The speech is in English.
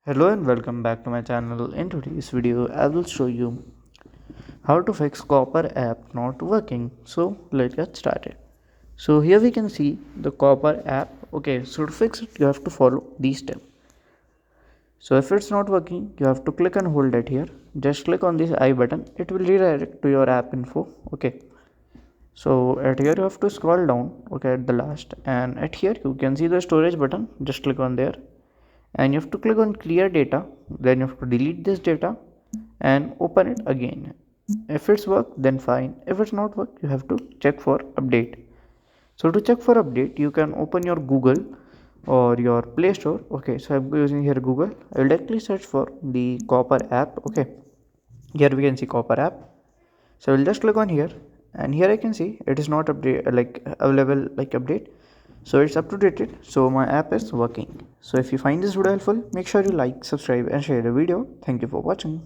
Hello and welcome back to my channel. In today's video I will show you how to fix Copper app not working. So let's get started. So here we can see the Copper app. Okay, so to fix it you have to follow these steps. So if it's not working you have to click and hold it here. Just click on this I button. It will redirect to your app info. Okay. So at here you have to scroll down, okay, at the last, and at here you can see the storage button. Just click on there and you have to click on clear data. Then you have to delete this data and open it again. If it's work then fine, if it's not work you have to check for update. So to check for update you can open your Google or your Play Store. Okay, so I'm using here Google. I will directly search for the Copper app. Okay, here we can see Copper app. So I'll just click on here and here I can see it is not update like available like update. So it's up to date, so my app is working. So if you find this video helpful, make sure you like, subscribe and share the video. Thank you for watching.